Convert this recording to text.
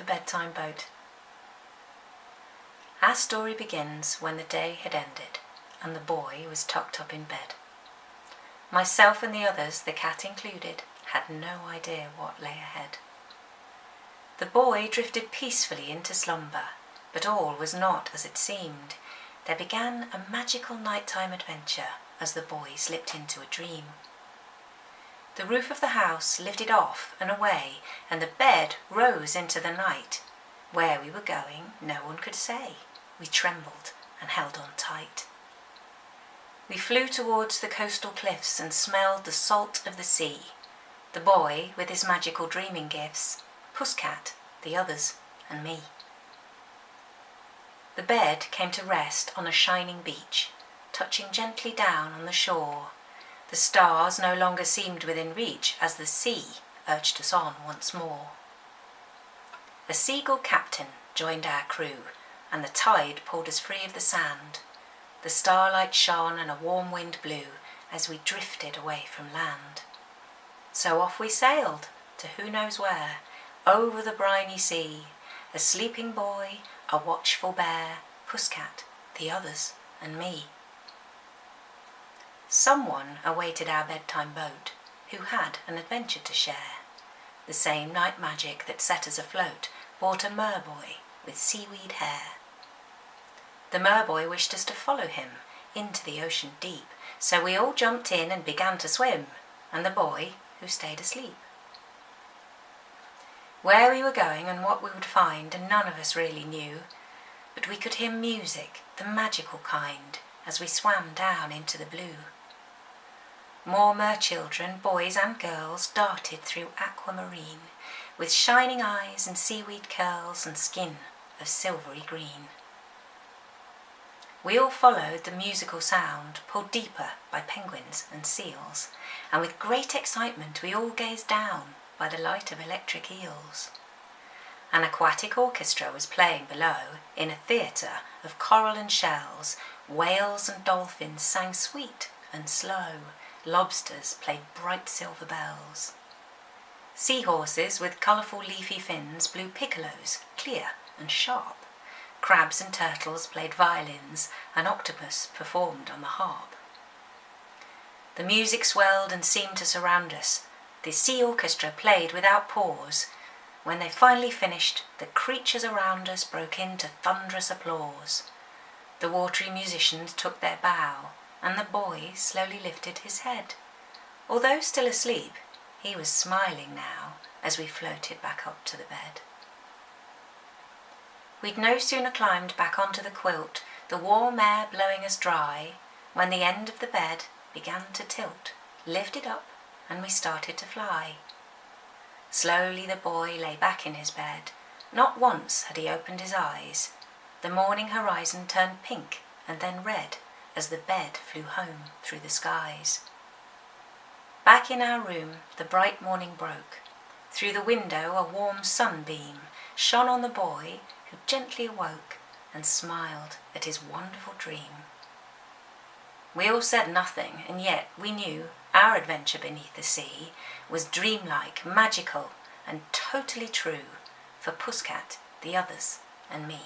the Bedtime Boat. Our story begins when the day had ended and the boy was tucked up in bed. Myself and the others, the cat included, had no idea what lay ahead. The boy drifted peacefully into slumber, but all was not as it seemed. There began a magical nighttime adventure as the boy slipped into a dream. The roof of the house lifted off and away, and the bed rose into the night. Where we were going, no one could say. We trembled and held on tight. We flew towards the coastal cliffs and smelled the salt of the sea. The boy with his magical dreaming gifts, Pusscat, the others, and me. The bed came to rest on a shining beach, touching gently down on the shore. The stars no longer seemed within reach as the sea urged us on once more. A seagull captain joined our crew, and the tide pulled us free of the sand. The starlight shone and a warm wind blew as we drifted away from land. So off we sailed to who knows where, over the briny sea, a sleeping boy, a watchful bear, Pusscat, the others, and me. Someone awaited our bedtime boat who had an adventure to share. The same night magic that set us afloat brought a merboy with seaweed hair. The merboy wished us to follow him into the ocean deep, so we all jumped in and began to swim, and the boy who stayed asleep. Where we were going and what we would find, none of us really knew, but we could hear music, the magical kind, as we swam down into the blue. More merchildren, boys and girls, darted through aquamarine, with shining eyes and seaweed curls and skin of silvery green. We all followed the musical sound, pulled deeper by penguins and seals, and with great excitement we all gazed down by the light of electric eels. An aquatic orchestra was playing below in a theatre of coral and shells. Whales and dolphins sang sweet and slow. Lobsters played bright silver bells. Seahorses with colourful leafy fins blew piccolos, clear and sharp. Crabs and turtles played violins, and octopus performed on the harp. The music swelled and seemed to surround us. The sea orchestra played without pause. When they finally finished, the creatures around us broke into thunderous applause. The watery musicians took their bow, and the boy slowly lifted his head. Although still asleep, he was smiling now as we floated back up to the bed. We'd no sooner climbed back onto the quilt, the warm air blowing us dry, when the end of the bed began to tilt, lifted up, and we started to fly. Slowly the boy lay back in his bed. Not once had he opened his eyes. The morning horizon turned pink and then red as the bed flew home through the skies. Back in our room, the bright morning broke. Through the window a warm sunbeam shone on the boy, who gently awoke and smiled at his wonderful dream. We all said nothing, and yet we knew our adventure beneath the sea was dreamlike, magical, and totally true for Pusscat, the others, and me.